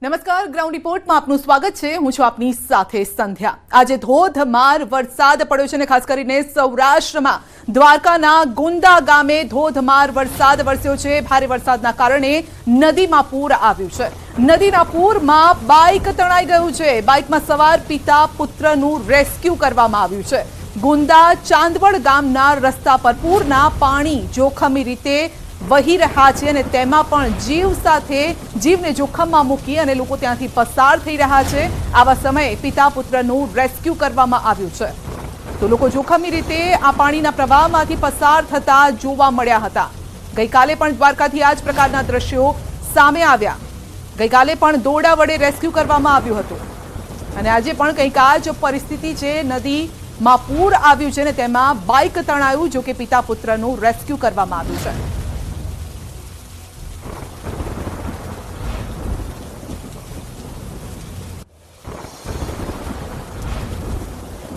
નમસ્કાર, ગ્રાઉન્ડ રિપોર્ટમાં આપનું સ્વાગત છે। હું છું આપની સાથે સંધ્યા। આજે ધોધમાર વરસાદ પડ્યો છે અને ખાસ કરીને સૌરાષ્ટ્રમાં દ્વારકાના ગુંદા ગામે ધોધમાર વરસાદ વરસ્યો છે। ભારે વરસાદના કારણે નદીમાં પૂર આવ્યું છે। નદીના પૂરમાં બાઇક તણાઈ ગયું છે। બાઇકમાં સવાર પિતા પુત્રનું રેસ્ક્યુ કરવામાં આવ્યું છે। ગુંદા ચાંદવડ ગામના રસ્તા પર પૂરના પાણી જોખમી રીતે વહી રહ્યા છે અને તેમાં પણ જીવને જોખમમાં મૂકી અને લોકો ત્યાંથી પસાર થઈ રહ્યા છે। આવા સમયે પિતા પુત્રનું રેસ્ક્યુ કરવામાં આવ્યું છે તો લોકો જોખમી રીતે આ પાણીના પ્રવાહમાંથી પસાર થતા જોવા મળ્યા હતા। ગઈકાલે પણ દ્વારકાથી આ જ પ્રકારના દ્રશ્યો સામે આવ્યા। ગઈકાલે પણ દોરડા વડે રેસ્ક્યુ કરવામાં આવ્યું હતું અને આજે પણ કંઈક આ જ પરિસ્થિતિ છે। નદીમાં પૂર આવ્યું છે અને તેમાં બાઇક તણાયું, જો કે પિતા પુત્રનું રેસ્ક્યુ કરવામાં આવ્યું છે।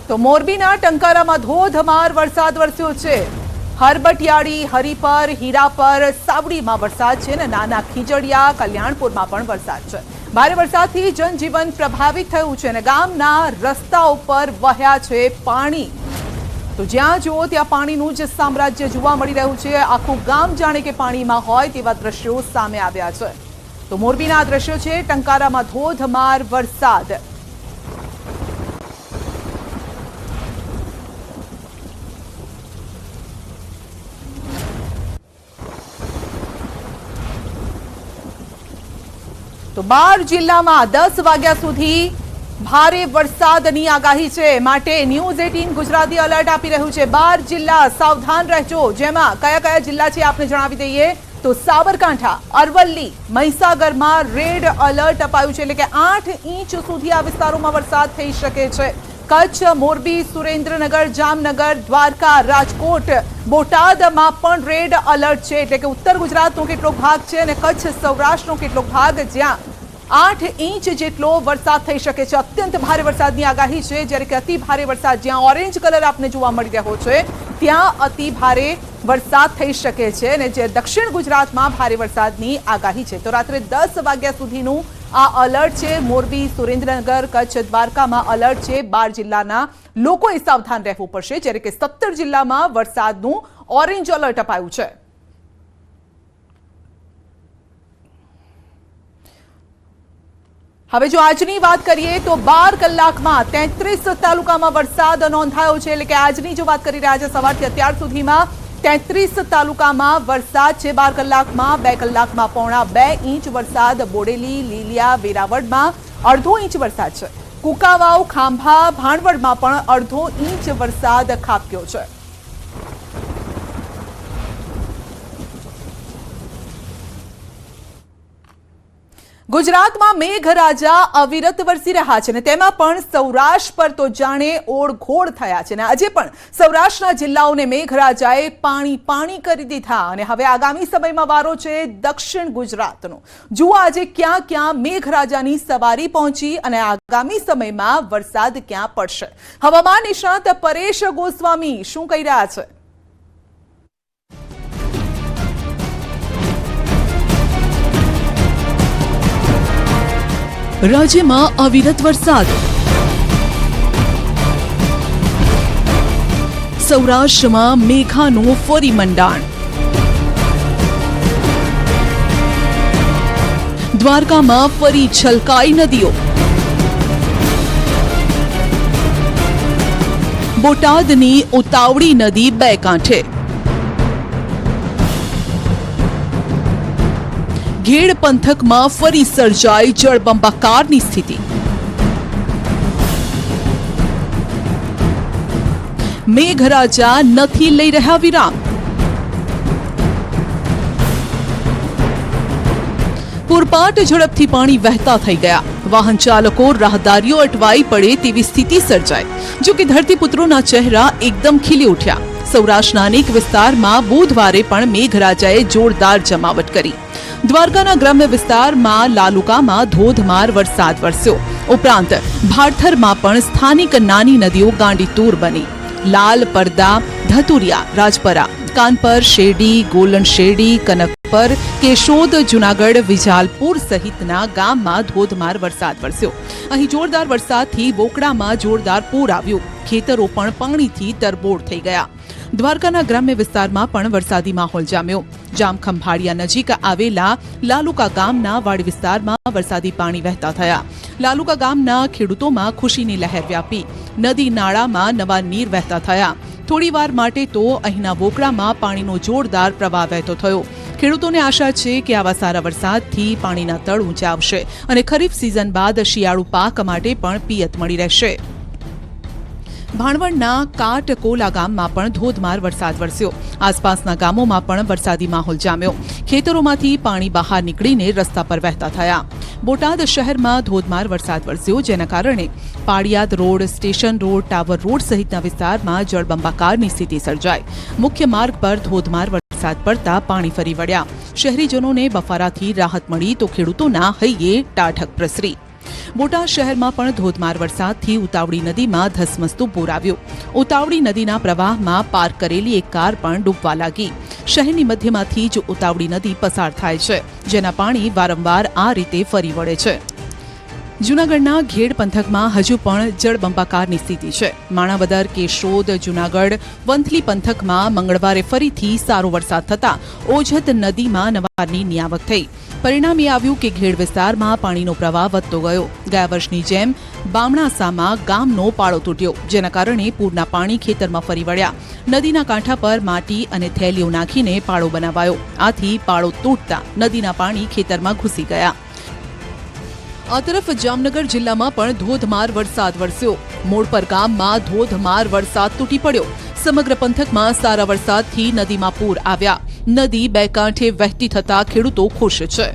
તો મોરબીના ટંકારામાં ધોધમાર વરસાદ વરસ્યો છે। હરબટિયાળી, હરિપર, હીરાપર, સાવડીમાં વરસાદ છે અને નાના ખીજડીયા, કલ્યાણપુરમાં પણ વરસાદ છે। ભારે વરસાદથી જનજીવન પ્રભાવિત થયું છે અને ગામના રસ્તાઓ પર વહ્યા છે પાણી। તો જ્યાં જુઓ ત્યાં પાણીનું જ સામ્રાજ્ય જોવા મળી રહ્યું છે। આખું ગામ જાણે કે પાણીમાં હોય તેવા દ્રશ્યો સામે આવ્યા છે। તો મોરબીના દ્રશ્યો છે। ટંકારામાં ધોધમાર વરસાદ। તો 12 જિલ્લામાં 10 વાગ્યા સુધી ભારે વરસાદની આગાહી છે, માટે ન્યૂઝ 18 ગુજરાતી એલર્ટ આપી રહ્યું છે। 12 જિલ્લા સાવધાન રહેજો। જેમાં કયા જિલ્લા છે આપને જણાવી દઈએ તો સાબરકાંઠા, અરવલ્લી, મહીસાગરમાં રેડ એલર્ટ અપાયું છે, એટલે કે 8 ઇંચ સુધી આ વિસ્તારોમાં વરસાદ થઈ શકે છે। કચ્છ, મોરબી, સુરેન્દ્રનગર, જામનગર, દ્વારકા, રાજકોટ, બોટાદમાં પણ રેડ એલર્ટ છે, એટલે કે ઉત્તર ગુજરાતનો કેટલોક ભાગ છે અને કચ્છ સૌરાષ્ટ્રનો કેટલોક ભાગ જ્યાં 8 ઇંચ જેટલો વરસાદ થઈ શકે છે। અત્યંત ભારે વરસાદની આગાહી છે, જ્યારે કે અતિ ભારે વરસાદ જ્યાં ઓરેન્જ કલર આપને જોવા મળી રહ્યો છે ત્યાં અતિ ભારે વરસાદ થઈ શકે છે અને જે દક્ષિણ ગુજરાતમાં ભારે વરસાદની આગાહી છે। તો રાત્રે 10 વાગ્યા સુધીનું આ એલર્ટ છે। મોરબી, સુરેન્દ્રનગર, કચ્છ, દ્વારકામાં એલર્ટ છે। 12 જિલ્લાના લોકોએ સાવધાન રહેવું પડશે, જ્યારે કે 17 જિલ્લામાં વરસાદનું ઓરેન્જ એલર્ટ અપાયું છે। હવે જો આજની વાત કરીએ તો 12 કલાકમાં 33 તાલુકામાં વરસાદ નોંધાયો છે, એટલે કે આજની જો વાત કરી રહ્યા છે સવારથી અત્યાર સુધીમાં 33 તાલુકામાં વરસાદ છે। 12 કલાકમાં 2 કલાકમાં 1.5 ઇંચ વરસાદ બોડેલી, લીલિયા, વેરાવળમાં 1/2 ઇંચ વરસાદ છે। કુકાવાવ, ખાંભા, ભાણવડમાં પણ 1/2 ઇંચ વરસાદ ખાબક્યો છે। ગુજરાતમાં મેઘરાજા અવિરત વરસી રહ્યા છે અને તેમાં પણ સૌરાષ્ટ્ર પર તો જાણે ઓળઘોળ થયા છે અને આજે પણ સૌરાષ્ટ્રના જિલ્લાઓને મેઘરાજાએ પાણી કરી દીધા અને હવે આગામી સમયમાં વારો છે દક્ષિણ ગુજરાતનો। જુઓ આજે ક્યાં ક્યાં મેઘરાજાની સવારી પહોંચી અને આગામી સમયમાં વરસાદ ક્યાં પડશે। હવામાન નિષ્ણાત પરેશ ગોસ્વામી શું કહી રહ્યા છે? રાજ્યમાં અવિરત વરસાદ। સૌરાષ્ટ્રમાં મેઘાનું ફરી મંડાણ। દ્વારકામાં ફરી છલકાઈ નદીઓ। બોટાદની ઉતાવળી નદી 2 કાંઠે। घेड़ पंथकમાં ફરી સર્જાઈ જળબંબાકારની સ્થિતિ। મેઘરાજા નથી લઈ રહ્યા વિરામ। પૂરપાટ ઝડપથી પાણી વહેતા થઈ ગયા। વાહન ચાલકો, રાહદારીઓ અટવાઈ પડે તેવી સ્થિતિ સર્જાઈ। જો કે ધરતીપુત્રોના ચહેરા એકદમ ખીલી ઉઠ્યા। સૌરાષ્ટ્રના અનેક વિસ્તારમાં બુધવારે પણ મેઘરાજાએ જોરદાર જમાવટ કરી। દ્વારકાના ગ્રામ્ય વિસ્તારમાં લાલુકામાં ધોધમાર વરસાદ વરસ્યો। ઉપરાંત ભાડથરમાં પણ સ્થાનિક નાની નદીઓ ગાંડીતૂર બની। લાલ પરદા, ધતુરિયા, રાજપરા, કાનપર, શેરડી, ગોલણ શેરડી, કનક રામપર, કેશોદ, જૂનાગઢ, વિજાલપુર સહિતના ગામમાં ધોધમાર વરસાદ વરસ્યો. અહીં જોરદાર વરસાદથી બોકડામાં જોરદાર પૂર આવ્યું. ખેતરો પણ પાણીથી તરબોળ થઈ ગયા. દ્વારકાના ગ્રામ્ય વિસ્તારમાં પણ વરસાદી માહોલ જામ્યો. જામખંભાળિયા નજીક આવેલા લાલુકા ગામના વાડી વિસ્તારમાં વરસાદી પાણી વહેતા થયા. લાલુકા ગામના ખેડૂતોમાં ખુશીની લહેર વ્યાપી. નદી નાળામાં નવા નીર વહેતા થયા. થોડીવાર માટે તો અહીંના બોકડામાં પાણીનો જોરદાર પ્રવાહ વહેતો થયો. ખેડૂતોને આશા છે કે આવા સારા વરસાદથી પાણીના તળ ઊંચા આવશે અને ખરીફ સિઝન બાદ શિયાળુ પાક માટે પણ પિયત મળી રહેશે. ભાણવડના કાટકોલા ગામમાં પણ ધોધમાર વરસાદ વરસ્યો. આસપાસના ગામોમાં પણ વરસાદી માહોલ જામ્યો. ખેતરોમાંથી પાણી બહાર નીકળીને રસ્તા પર વહેતા થયા. બોટાદ શહેરમાં ધોધમાર વરસાદ વરસ્યો, જેના કારણે Paliyad road, station road, tower road સહિતના વિસ્તારમાં જળબંબાકારની સ્થિતિ સર્જાઈ. મુખ્ય માર્ગ પર ધોધમાર વરસાદ પડતા પાણી ફરી વળ્યા. શહેરીજનોને બફારાથી રાહત મળી તો ખેડૂતોના હૈયે ટાઢક પ્રસરી. બોટાદ શહેરમાં પણ ધોધમાર વરસાદથી ઉતાવળી નદીમાં ધસમસતું પૂર આવ્યું. ઉતાવળી નદીના પ્રવાહમાં પાર્ક કરેલી એક કાર પણ ડૂબવા લાગી. શહેરની મધ્યમાંથી જ ઉતાવળી નદી પસાર થાય છે, જેના પાણી વારંવાર આ રીતે ફરી વળે છે. જૂનાગઢના ઘેડ પંથકમાં હજુ પણ જળબંબાકારની સ્થિતિ છે. માણાવદર, કેશોદ, જૂનાગઢ, વંથલી પંથકમાં મંગળવારે ફરીથી સારો વરસાદ થતા ઓજત નદીમાં નવા નીરની આવક થઈ. પરિણામે આવ્યું કે ઘેડ વિસ્તારમાં પાણીનો પ્રવાહ વધતો ગયો. ગયા વર્ષની જેમ બામણાસામાં ગામનો પાળો તૂટ્યો, જેના કારણે પૂરના પાણી ખેતરમાં ફરી વળ્યા. નદીના કાંઠા પર માટી અને થેલીઓ નાખીને પાળો બનાવાયો. આથી પાળો તૂટતા નદીના પાણી ખેતરમાં ઘૂસી ગયા. આ તરફ જામનગર જિલ્લામાં પણ ધોધમાર વરસાદ વરસ્યો. મોડપર ગામમાં ધોધમાર વરસાદ તૂટી પડ્યો. સમગ્ર પંથકમાં સારા વરસાદથી નદીમાં પૂર આવ્યા. નદી બે કાંઠે વહેતી થતા ખેડૂતો ખુશ છે.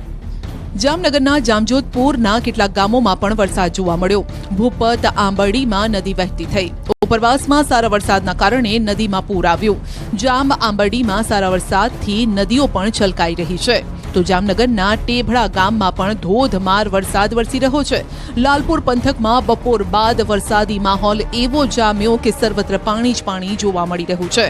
જામનગરના જામજોધપુરના કેટલાક ગામોમાં પણ વરસાદ જોવા મળ્યો. ભૂપત, આંબરડીમાં નદી વહેતી થઈ. ઉપરવાસમાં સારા વરસાદના કારણે નદીમાં પૂર આવ્યું. જામ આંબરડીમાં સારા વરસાદથી નદીઓ પણ છલકાઈ રહી છે. તો જામનગરના ટેભડા ગામમાં પણ ધોધમાર વરસાદ વરસી રહ્યો છે. લાલપુર પંથકમાં બપોર બાદ વરસાદી માહોલ એવો જામ્યો કે સર્વત્ર પાણી જ પાણી જોવા મળી રહ્યું છે.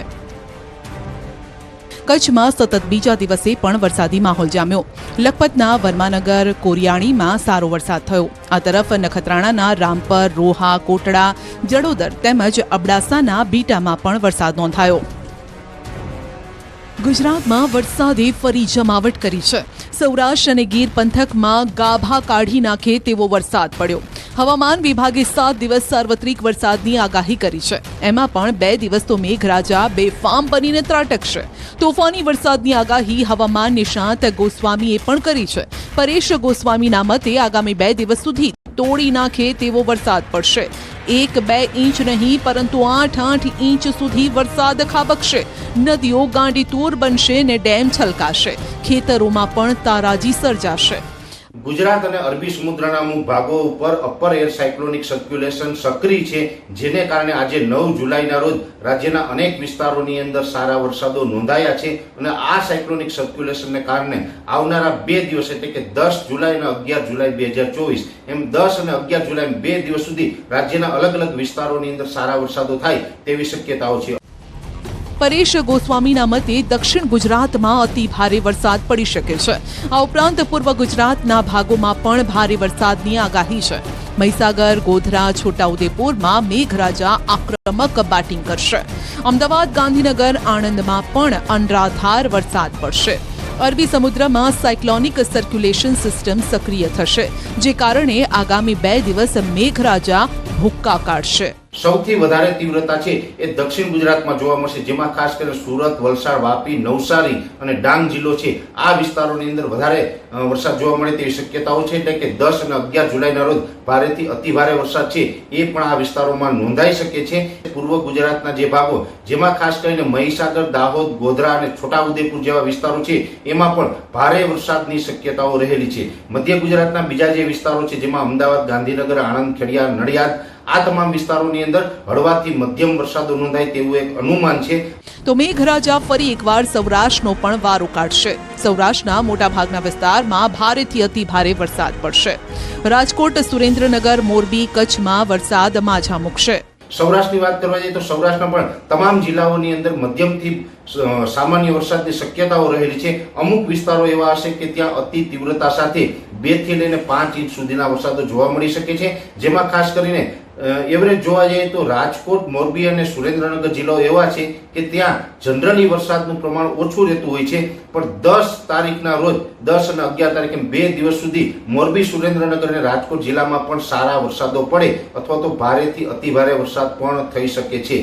કચ્છમાં સતત બીજા દિવસે પણ વરસાદી માહોલ જામ્યો. લખપતના વર્માનગર, કોરિયાણીમાં સારો વરસાદ થયો. આ તરફ નખત્રાણાના રામપર, રોહા, કોટડા, જડોદર તેમજ અબડાસાના બીટામાં પણ વરસાદ નોંધાયો. ગુજરાતમાં વરસાદે ફરી જમાવટ કરી છે. સૌરાષ્ટ્ર અને ગીર પંથકમાં ગાભા કાઢી નાખે તેવો વરસાદ પડ્યો. હવામાન વિભાગે 7 દિવસ સાર્વત્રિક વરસાદની આગાહી કરી છે. એમાં પણ 2 દિવસ તો મેઘરાજા બેફામ બનીને ત્રાટકશે. તોફાની વરસાદની આગાહી હવામાન નિષ્ણાત ગોસ્વામીએ પણ કરી છે. પરેશ ગોસ્વામીના મતે આગામી 2 દિવસ સુધી તોડી નાખે તેવો વરસાદ પડશે. 1-2 ઇંચ નહીં પરંતુ 8-8 ઇંચ સુધી વરસાદ ખાબકશે. નદીઓ ગાંડીતુર બનશે ને ડેમ છલકાશે. ખેતરોમાં પણ તારાજી સર્જાશે. ગુજરાત અને અરબી સમુદ્રના અમુક ભાગો ઉપર અપર એર સાયક્લોનિક સર્ક્યુલેશન સક્રિય છે, જેને કારણે આજે 9 જુલાઈના રોજ રાજ્યના અનેક વિસ્તારોની અંદર સારા વરસાદો નોંધાયા છે. અને આ સાયક્લોનિક સર્ક્યુલેશનને કારણે આવનારા 2 દિવસ એટલે કે 10 જુલાઈ અને 11 જુલાઈ 2024 એમ 10 અને 11 જુલાઈ 2 દિવસ સુધી રાજ્યના અલગ અલગ વિસ્તારોની અંદર સારા વરસાદો થાય તેવી શક્યતાઓ છે. પરેશ ગોસ્વામીના મતે દક્ષિણ ગુજરાતમાં અતિ ભારે વરસાદ પડી શકે છે. આ ઉપરાંત પૂર્વ ગુજરાતના ભાગોમાં પણ ભારે વરસાદની આગાહી છે. મહીસાગર, ગોધરા, છોટાઉદેપુરમાં મેઘરાજા આક્રમક બેટિંગ કરશે. અમદાવાદ, ગાંધીનગર, આણંદમાં પણ અનરાધાર વરસાદ પડશે. અરબી સમુદ્રમાં સાયક્લોનિક સર્ક્યુલેશન સિસ્ટમ સક્રિય થશે, જે કારણે આગામી 2 દિવસ મેઘરાજા ભૂક્કા કાઢશે. સૌથી વધારે તીવ્રતા છે એ દક્ષિણ ગુજરાતમાં જોવા મળશે, જેમાં ખાસ કરીને સુરત, વલસાડ, વાપી, નવસારી અને ડાંગ જિલ્લો છે. આ વિસ્તારોની અંદર વધારે વરસાદ જોવા મળે તેવી શક્યતાઓ છે. એટલે કે 10 અને 11 જુલાઈના રોજ ભારેથી અતિ ભારે વરસાદ છે એ પણ આ વિસ્તારોમાં નોંધાઈ શકે છે. પૂર્વ ગુજરાતના જે ભાગો, જેમાં ખાસ કરીને મહીસાગર, દાહોદ, ગોધરા અને છોટાઉદેપુર જેવા વિસ્તારો છે, એમાં પણ ભારે વરસાદની શક્યતાઓ રહેલી છે. મધ્ય ગુજરાતના બીજા જે વિસ્તારો છે, જેમાં અમદાવાદ, ગાંધીનગર, આણંદ, ખેડિયા, નડિયાદ, આ તમામ વિસ્તારોની અંદર હળવાથી મધ્યમ વરસાદો નોંધાય તેવું એક અનુમાન છે. તો મેઘરાજા ફરી એકવાર સૌરાષ્ટ્રનો પણ વારો કાઢશે. સૌરાષ્ટ્રના મોટાભાગના વિસ્તારમાં ભારેથી અતિ ભારે વરસાદ પડશે. રાજકોટ, સુરેન્દ્રનગર, મોરબી, કચ્છમાં વરસાદ માઝા મૂકશે. સૌરાષ્ટ્રની વાત કરવા જઈએ તો સૌરાષ્ટ્રના પણ તમામ જિલ્લાઓની અંદર મધ્યમથી સામાન્ય વરસાદની શક્યતાઓ રહેલી છે. અમુક વિસ્તારો એવા હશે કે ત્યાં અતિ તીવ્રતા સાથે 2 થી લઈને 5 ઇંચ સુધીના વરસાદો જોવા મળી શકે છે. જેમાં ખાસ કરીને એવરેજ જોવા જઈએ તો રાજકોટ, મોરબી અને સુરેન્દ્રનગર જિલ્લાઓ એવા છે કે ત્યાં જનરલી વરસાદનું પ્રમાણ ઓછું રહેતું હોય છે. પણ 10 તારીખના રોજ 10 અને 11 તારીખે 2 દિવસ સુધી મોરબી, સુરેન્દ્રનગર અને રાજકોટ જિલ્લામાં પણ સારા વરસાદો પડે અથવા તો ભારેથી અતિ ભારે વરસાદ પણ થઈ શકે છે.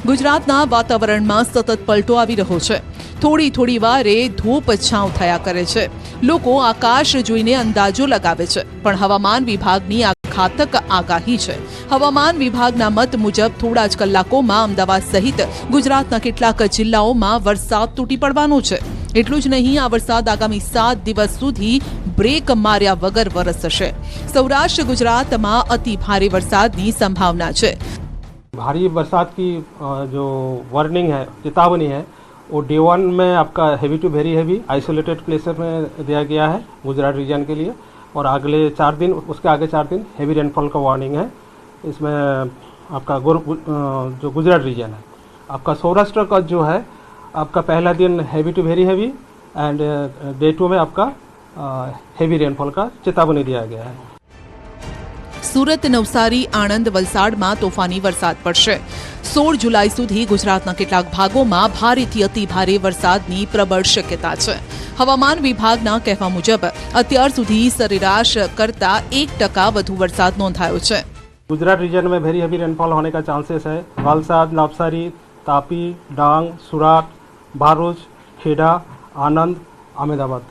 ગુજરાતના વાતાવરણમાં સતત પલટો આવી રહ્યો છે. થોડી વારે ધૂપ છાંવ થયા કરે છે. લોકો આકાશ જોઈને અંદાજો લગાવે છે, પણ હવામાન વિભાગની આ ઘાતક આગાહી છે. હવામાન વિભાગના મત મુજબ થોડા જ કલાકોમાં અમદાવાદ સહિત ગુજરાતના કેટલાક જિલ્લાઓમાં વરસાદ તૂટી પડવાનો છે. એટલું જ નહીં, આ વરસાદ આગામી 7 દિવસ સુધી બ્રેક માર્યા વગર વરસશે. સૌરાષ્ટ્ર ગુજરાતમાં અતિ ભારે વરસાદની સંભાવના છે. भारी बरसात की जो वार्निंग है, चेतावनी है, वो डे 1 में आपका heavy to very heavy isolated places में दिया गया है गुजरात रीजन के लिए, और अगले 4 दिन, उसके आगे 4 दिन हेवी रेनफॉल का वार्निंग है. इसमें आपका जो गुजरात रीजन है, आपका सौराष्ट्र का जो है, आपका पहला दिन heavy to very heavy and day 2 में आपका हेवी रेनफॉल का चेतावनी दिया गया है. સુરત, નવસારી, આણંદ, વલસાડમાં તોફાની વરસાદ પડશે. 16 જુલાઈ સુધી ગુજરાતના કેટલાક ભાગોમાં ભારેથી અતિ ભારે વરસાદની પ્રબળ શક્યતા છે. હવામાન વિભાગના કહેવા મુજબ અત્યાર સુધી સરેરાશ કરતા 1% વધુ વરસાદ નોંધાયો છે. गुजरात रीजन में वेरी हेवी रेनफॉल होने का चांसेस है. वलसाड, नवसारी, तापी, डांग, सुराट, भरूच, खेड़ा, आनंद, अहमदाबाद,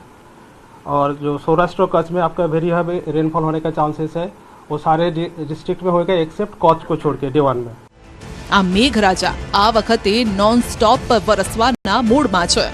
और जो सौराष्ट्र कच्छ में आपका वेरी हेवी रेनफॉल होने का चांसेस है. वो सारे डिस्ट्रिक्ट में होगा एक्सेप्ट कच्छ को छोड़ के डे 1 में. આ મેઘરાજા આ વખતે નોન સ્ટોપ વરસવાના મૂડમાં છે.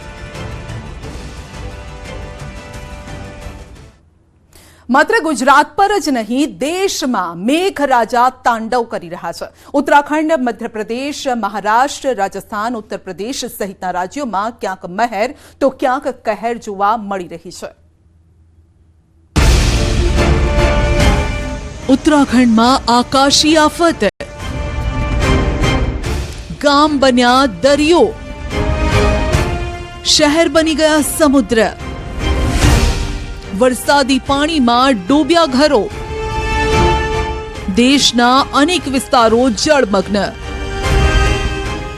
માત્ર ગુજરાત પર જ નહીં, દેશમાં મેઘરાજા તાંડવ કરી રહ્યા છે. ઉત્તરાખંડ, મધ્યપ્રદેશ, મહારાષ્ટ્ર, રાજસ્થાન, ઉત્તર પ્રદેશ સહિતના રાજ્યોમાં ક્યાંક મહેર તો ક્યાંક કહેર જોવા મળી રહી છે. ઉત્તરાખંડમાં આકાશી આફત, ગામ બન્યા દરિયો, શહેર બની ગયા સમુદ્ર, વરસાદી પાણીમાં ડૂબ્યા ઘરો, દેશના અનેક વિસ્તારો જળમગ્ન,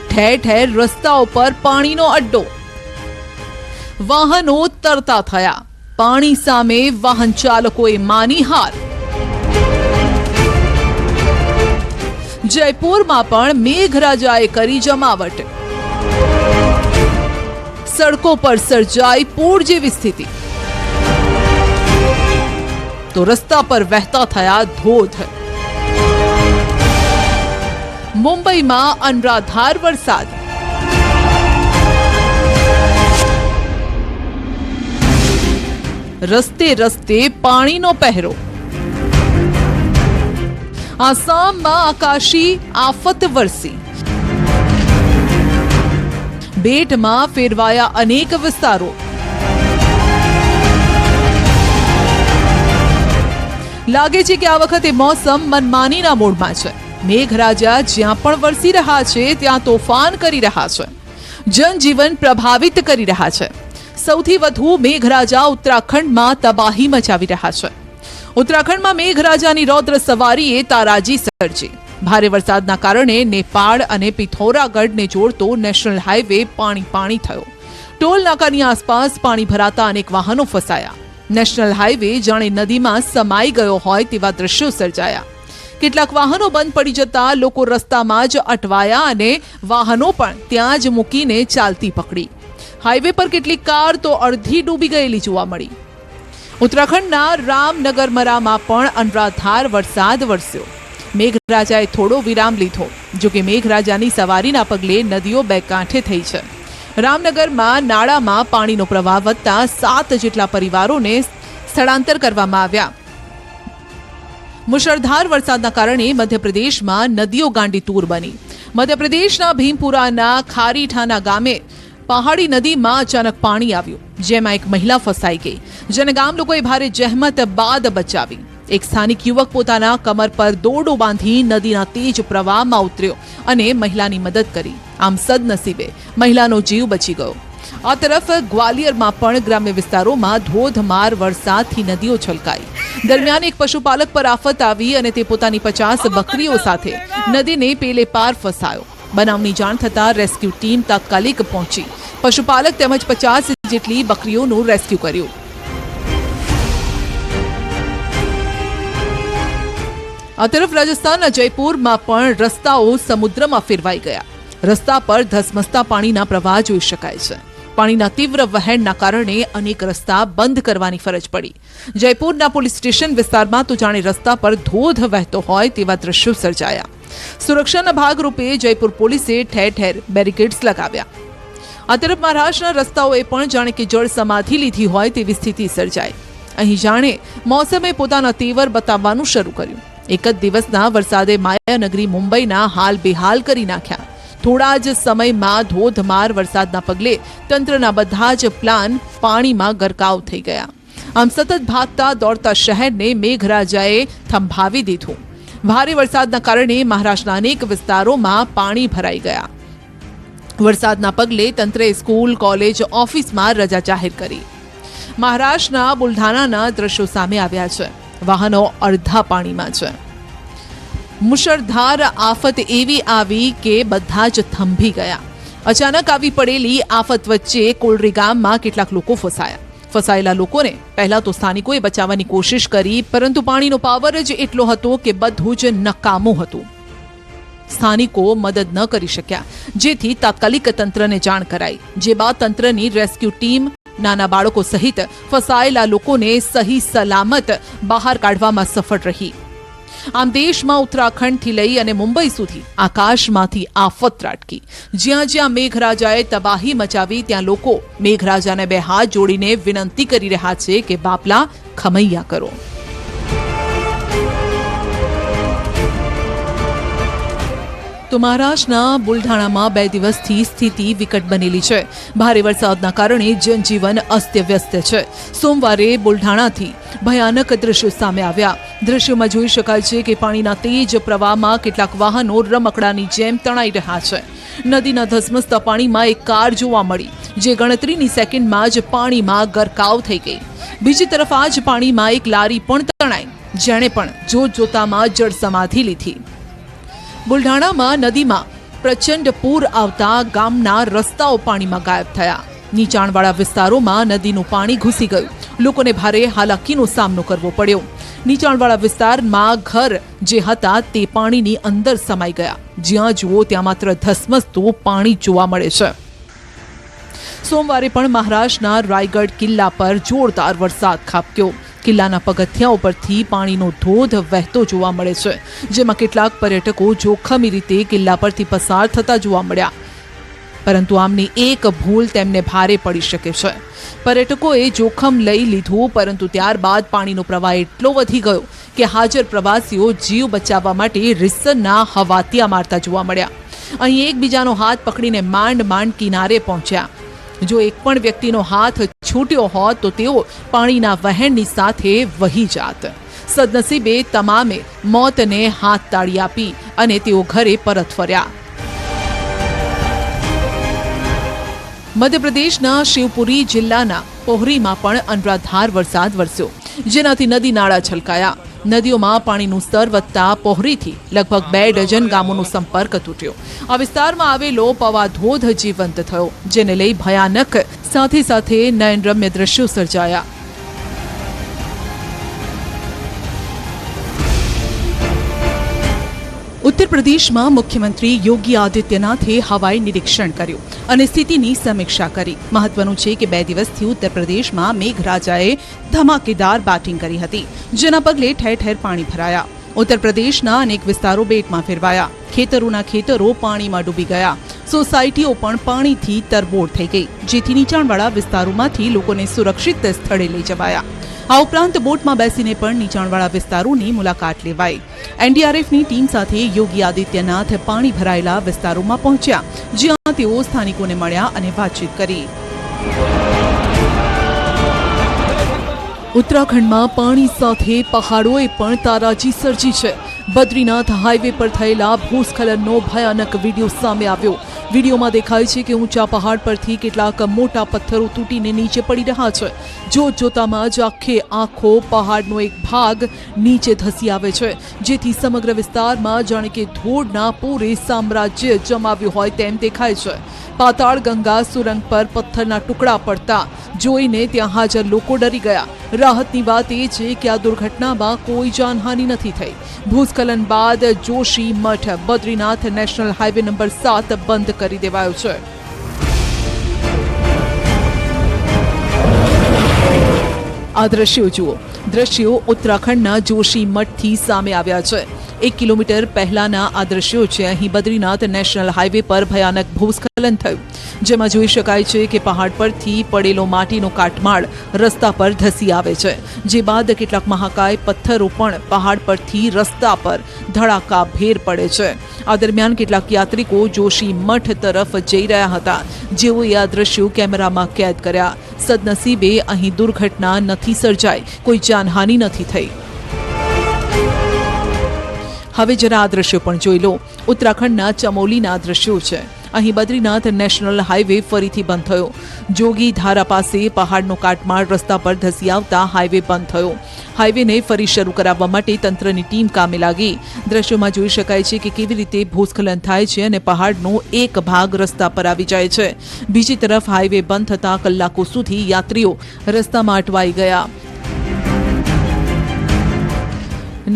ઠેર ઠેર રસ્તાઓ પર પાણીનો અડ્ડો, વાહનો તરતા થયા, પાણી સામે વાહન ચાલકોએ માની હાર. જયપુરમાં પણ મેઘરાજાએ કરી જમાવટ. સડકો પર સર્જાઈ પૂર જેવી સ્થિતિ, તો રસ્તા પર વહેતા થયા ધોધ. મુંબઈમાં અનરાધાર વરસાદ. રસ્તે રસ્તે પાણીનો પહેરો. આસામમાં આકાશી આફત વરસી. બેટમાં ફેરવાયા અનેક વિસ્તારો. લાગે છે કે આ વખતે મોસમ મનમાનીના મૂડમાં છે. મેઘરાજા જ્યાં પણ વરસી રહ્યા છે ત્યાં તોફાન કરી રહ્યા છે, જનજીવન પ્રભાવિત કરી રહ્યા છે. સૌથી વધુ મેઘરાજા ઉત્તરાખંડમાં તબાહી મચાવી રહ્યા છે. ઉત્તરાખંડમાં મેઘરાજાની રૌદ્ર સવારીએ તારાજી સર્જી. ભારે વરસાદના કારણે નેપાળ અને પિથોરાગઢને જોડતો નેશનલ હાઈવે પાણી થયો. ટોલ નાકાની આસપાસ પાણી ભરાતા અનેક વાહનો ફસાયા. નેશનલ હાઈવે જાણે નદીમાં સમાઈ ગયો હોય તેવા દ્રશ્યો સર્જાયા. કેટલાક વાહનો બંધ પડી જતા લોકો રસ્તામાં જ અટવાયા અને વાહનો પણ ત્યાં જ મૂકીને ચાલતી પકડી. હાઈવે પર કેટલીક કાર તો અડધી ડૂબી ગયેલી જોવા મળી. ઉત્તરાખંડના રામનગરમરામાં પણ અનરાધાર વરસાદ વરસ્યો. મેઘરાજાએ થોડો વિરામ લીધો. જોકે મેઘરાજાની સવારીના પગલે નદીઓ બે કાંઠે થઈ છે. રામનગરમાં નાળામાં પાણીનો પ્રવાહ વધતા 7 જેટલા પરિવારોને સ્થળાંતર કરવામાં આવ્યા. મુશળધાર વરસાદના કારણે મધ્યપ્રદેશમાં નદીઓ ગાંડીતૂર બની. મધ્યપ્રદેશના ભીમપુરાના ખારીઠાના ગામે પહાડી નદીમાં અચાનક પાણી આવ્યું, જેમાં એક મહિલા ફસાઈ ગઈ, જેને ગામ લોકોએ ભારે જહેમત બાદ બચાવી. એક સ્થાનિક યુવક પોતાના કમર પર દોરડો બાંધી નદીના તેજ પ્રવાહમાં ઉતર્યો અને મહિલાની મદદ કરી. આમ સદનસીબે મહિલાનો જીવ બચી ગયો. આ તરફ ગ્વાલિયરમાં પણ ગ્રામ્ય વિસ્તારોમાં ધોધમાર વરસાદથી નદીઓ છલકાઈ. દરમિયાન એક પશુપાલક પર આફત આવી અને તે પોતાની 50 બકરીઓ સાથે નદીને પેલે પાર ફસાયો. બનાવની જાણ થતાં રેસ્ક્યુ ટીમ તાત્કાલિક પહોંચી પશુપાલક તેમજ 50 જેટલી બકરીઓનું રેસ્ક્યુ કર્યું. આ તરફ રાજસ્થાનના જયપુરમાં પણ રસ્તાઓ સમુદ્રમાં ફેરવાઈ ગયા. રસ્તા પર ધસમસતા પાણીના પ્રવાહ જોઈ શકાય છે. પાણીના તીવ્ર વહેણના કારણે અનેક રસ્તા બંધ કરવાની ફરજ પડી. જયપુરના પોલીસ સ્ટેશન વિસ્તારમાં તો જાણે રસ્તા પર ધોધ વહેતો હોય તેવા દ્રશ્યો સર્જાયા. સુરક્ષાના ભાગરૂપે જયપુર પોલીસે ઠેર ઠેર બેરિકેડ્સ લગાવ્યા. આ તરફ મહારાષ્ટ્રના રસ્તાઓએ પણ જાણે કે જળ સમાધિ લીધી હોય તેવી સ્થિતિ સર્જાઈ. અહીં જાણે મોસમે પોતાના તેવર બતાવવાનું શરૂ કર્યું. એક જ દિવસના વરસાદે માયાનગરી મુંબઈના હાલ બેહાલ કરી નાખ્યા. થોડા જ સમયમાં ધોધમાર વરસાદના પગલે તંત્રના બધા જ પ્લાન પાણીમાં ગરકાવ થઈ ગયા. આમ સતત ભાગતા દોડતા શહેરને મેઘરાજાએ થંભાવી દીધું. ભારે વરસાદના કારણે મહારાષ્ટ્રના અનેક વિસ્તારોમાં પાણી ભરાઈ ગયા. વરસાદના પગલે તંત્રે સ્કૂલ, કોલેજ, ઓફિસમાં રજા જાહેર કરી. મહારાષ્ટ્રના બુલઢાણાના દ્રશ્યો સામે આવ્યા છે. વાહનો અડધા પાણીમાં છે. મુશળધાર આફત એવી આવી કે બધા જ થંભી ગયા. અચાનક આવી પડેલી આફત વચ્ચે કોલરી ગામમાં કેટલાક લોકો ફસાયા. ફસાયેલા લોકોને પહેલા તો સ્થાનિકોએ બચાવવાની કોશિશ કરી, પરંતુ પાણીનો પાવર જ એટલો હતો કે બધું જ નકામું હતું. સ્થાનિકો મદદ ન કરી શક્યા, જેથી તાત્કાલિક તંત્રને જાણ કરાઈ. જે બાદ તંત્રની રેસ્ક્યુ ટીમ નાના બાળકો સહિત ફસાયેલા લોકોને સહી સલામત બહાર કાઢવામાં સફળ રહી. આમ દેશમાં ઉત્તરાખંડથી લઈ અને મુંબઈ સુધી આકાશમાંથી આફત ત્રાટકી. જ્યાં જ્યાં મેઘરાજાએ તબાહી મચાવી ત્યાં લોકો મેઘરાજાને બે હાથ જોડીને વિનંતી કરી રહ્યા છે કે બાપલા ખમૈયા કરો. તો મહારાષ્ટ્રના બુલઢાણામાં 2 દિવસથી સ્થિતિ વિકટ બનેલી છે. ભારે વરસાદના કારણે જનજીવન અસ્તવ્યસ્ત છે. સોમવારે બુલઢાણાથી ભયાનક દ્રશ્યો સામે આવ્યા. દ્રશ્યોમાં જોઈ શકાય છે કે પાણીના તેજ પ્રવાહમાં કેટલાક વાહનો રમકડાની જેમ તણાઈ રહ્યા છે. નદીના ધસમસતા પાણીમાં એક કાર જોવા મળી, જે ગણતરીની સેકન્ડમાં જ પાણીમાં ગરકાવ થઈ ગઈ. બીજી તરફ આ જ પાણીમાં એક લારી પણ તણાઈ, જેણે પણ જોતજોતામાં જળ સમાધિ લીધી. બુલઢાણામાં નદીમાં પ્રચંડ પૂર આવતા ગામના રસ્તાઓ પાણીમાં ગાયબ થયા. નીચાણવાળા વિસ્તારોમાં નદીનું પાણી ઘૂસી ગયું. લોકોને ભારે હાલાકીનો સામનો કરવો પડ્યો. નીચાણવાળા વિસ્તારમાં ઘર જે હતા તે પાણીની અંદર સમાઈ ગયા. જ્યાં જુઓ ત્યાં માત્ર ધસમસતું પાણી જોવા મળે છે. સોમવારે પણ મહારાષ્ટ્રના રાયગઢ કિલ્લા પર જોરદાર વરસાદ ખાબક્યો. કિલ્લાના પગથિયા ઉપરથી પાણીનો ધોધ વહેતો જોવા મળે છે, જેમાં કેટલાક પર્યટકો જોખમી રીતે કિલ્લા પરથી પસાર થતા જોવા મળ્યા. પરંતુ આમની એક ભૂલ તેમને ભારે પડી શકે છે. પર્યટકોએ જોખમ લઈ લીધું, પરંતુ ત્યારબાદ પાણીનો પ્રવાહ એટલો વધી ગયો કે હાજર પ્રવાસીઓ જીવ બચાવવા માટે રીસરના હવાતિયા મારતા જોવા મળ્યા. અહીં એકબીજાનો હાથ પકડીને માંડ માંડ કિનારે પહોંચ્યા. જો એક પણ વ્યક્તિનો હાથ છૂટ્યો હોત તો તેઓ પાણીના વહેણની સાથે વહી જાત. સદનસીબે તમામે મોતને હાથ તાળી આપી અને તેઓ ઘરે પરત ફર્યા. મધ્યપ્રદેશના શિવપુરી જિલ્લાના પોહરીમાં પણ અનરાધાર વરસાદ વરસ્યો, જેનાથી નદી નાળા છલકાયા. નદીઓમાં પાણીનું સ્તર વધતા પોહરીથી લગભગ 2 ડઝન ગામોનો સંપર્ક તૂટ્યો. આ વિસ્તારમાં આવેલો પવા ધોધ જીવંત થયો, જેને લઈ ભયાનક સાથે સાથે નયનરમ્ય દ્રશ્યો સર્જાયા. ઉત્તર પ્રદેશમાં મુખ્યમંત્રી યોગી આદિત્યનાથે હવાઈ નિરીક્ષણ કર્યું અને સ્થિતિની સમીક્ષા કરી. મહત્વનું છે કે 2 દિવસથી ઉત્તર પ્રદેશમાં મેઘરાજાએ ધમાકેદાર બેટિંગ કરી હતી, જેના પગલે ઠેર ઠેર પાણી ભરાયા. ઉત્તર પ્રદેશના અનેક વિસ્તારો બેટમાં ફેરવાયા. ખેતરોના ખેતરો પાણીમાં ડૂબી ગયા. સોસાયટીઓ પણ પાણીથી તરબોળ થઈ ગઈ, જેથી નીચાણવાળા વિસ્તારોમાંથી લોકોને સુરક્ષિત સ્થળે લઈ જવાયા. આ ઉપરાંત બોટમાં બેસીને પણ નીચાણવાળા વિસ્તારોની મુલાકાત લેવાઈ. એનડીઆરએફની ટીમ સાથે યોગી આદિત્યનાથ પાણી ભરાયેલા વિસ્તારોમાં પહોંચ્યા, જ્યાં તેઓ સ્થાનિકોને મળ્યા અને વાતચીત કરી. ઉત્તરાખંડમાં પાણી સાથે પહાડોએ પણ તારાજી સર્જી છે. બદ્રીનાથ હાઈવે પર થયેલા ભૂસ્ખલનનો ભયાનક વિડીયો સામે આવ્યો. વિડીયોમાં દેખાય છે કે ઊંચા પહાડ પરથી કેટલાક મોટા પથ્થરો તૂટીને નીચે પડી રહ્યા છે. જોતજોતામાં જ આખો પહાડનો એક ભાગ નીચે ધસી આવે છે, જેથી સમગ્ર વિસ્તારમાં જાણે કે ધૂળના પૂરે સામ્રાજ્ય જમાવ્યું હોય તેમ દેખાય છે. પાતાળ ગંગા સુરંગ પર પથ્થરના ટુકડા પડતા જોઈને ત્યાં હાજર લોકો ડરી ગયા. રાહતની વાત એ છે કે આ દુર્ઘટનામાં કોઈ જાનહાનિ નથી થઈ. ભૂસ્ખલન બાદ જોશી મઠ બદ્રીનાથ નેશનલ હાઈવે નંબર 7 બંધ કરી દેવાયો છે. આ દ્રશ્યો જુઓ. દ્રશ્યો ઉત્તરાખંડના જોશી મઠથી સામે આવ્યા છે. 1 કિલોમીટર પહેલાના આ દ્રશ્યો છે. અહીં બદ્રીનાથ નેશનલ હાઈવે પર ભયાનક ભૂસ્ખલન થયું, જેમાં જોઈ શકાય છે કે પહાડ પરથી પડેલો માટીનો કાટમાળ રસ્તા પર ધસી આવે છે, જે બાદ કેટલાક મહાકાય પથ્થરો પણ પહાડ પરથી રસ્તા પર ધડાકાભેર પડે છે. આ દરમિયાન કેટલાક યાત્રિકો જોશી મઠ તરફ જઈ રહ્યા હતા, જેઓએ આ દ્રશ્યો કેમેરામાં કેદ કર્યા. સદનસીબે અહીં દુર્ઘટના નથી સર્જાઈ, કોઈ જાનહાનિ નથી થઈ. હવે જરા આ દ્રશ્યો પણ જોઈ લો. ઉત્તરાખંડના ચમોલીના દ્રશ્યો છે. અહીં બદ્રીનાથ નેશનલ હાઈવે ફરીથી બંધ થયો. જોગી ધારા પાસે પહાડનો કાટમાળ રસ્તા પર ધસી આવતા હાઈવે બંધ થયો. હાઈવેને ફરી શરૂ કરાવવા માટે તંત્રની ટીમ કામે લાગી. દ્રશ્યોમાં જોઈ શકાય છે કે કેવી રીતે ભૂસ્ખલન થાય છે અને પહાડનો એક ભાગ રસ્તા પર આવી જાય છે. બીજી તરફ હાઈવે બંધ થતા કલાકો સુધી યાત્રીઓ રસ્તામાં અટવાઈ ગયા.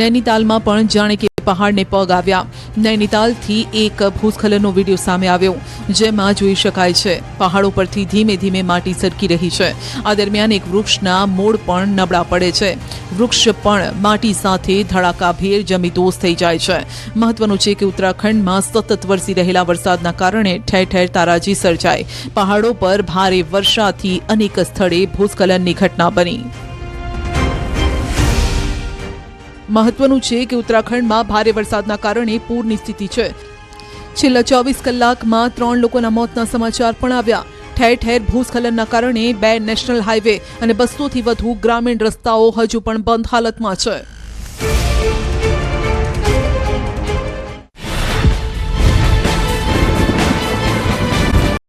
નૈનીતાલમાં પણ જાણે કે પહાડને પગ આવ્યા. નૈનીતાલથી એક ભૂસ્ખલનનો વિડીયો સામે આવ્યો, જેમાં જોઈ શકાય છે પહાડો પરથી ધીમે ધીમે માટી સરકી રહી છે. આ દરમિયાન એક વૃક્ષના મૂળ પણ નબળા પડે છે. વૃક્ષ પણ માટી સાથે ધડાકાભેર જમીદોસ્ત થઈ જાય છે. મહત્વનું છે કે ઉત્તરાખંડમાં સતત વરસી રહેલા વરસાદના કારણે ઠેર ઠેર તારાજી સર્જાઈ. પહાડો પર ભારે વર્ષાથી અનેક સ્થળે ભૂસ્ખલનની ઘટના બની. મહત્વનું છે કે ઉત્તરાખંડમાં ભારે વરસાદના કારણે પૂરની સ્થિતિ છે. છેલ્લા 24 કલાકમાં 3 લોકોના મોતના સમાચાર પણ આવ્યા. ઠેર ઠેર ભૂસ્ખલનના કારણે 2 નેશનલ હાઈવે અને 200થી વધુ ગ્રામીણ રસ્તાઓ હજુ પણ બંધ હાલતમાં છે.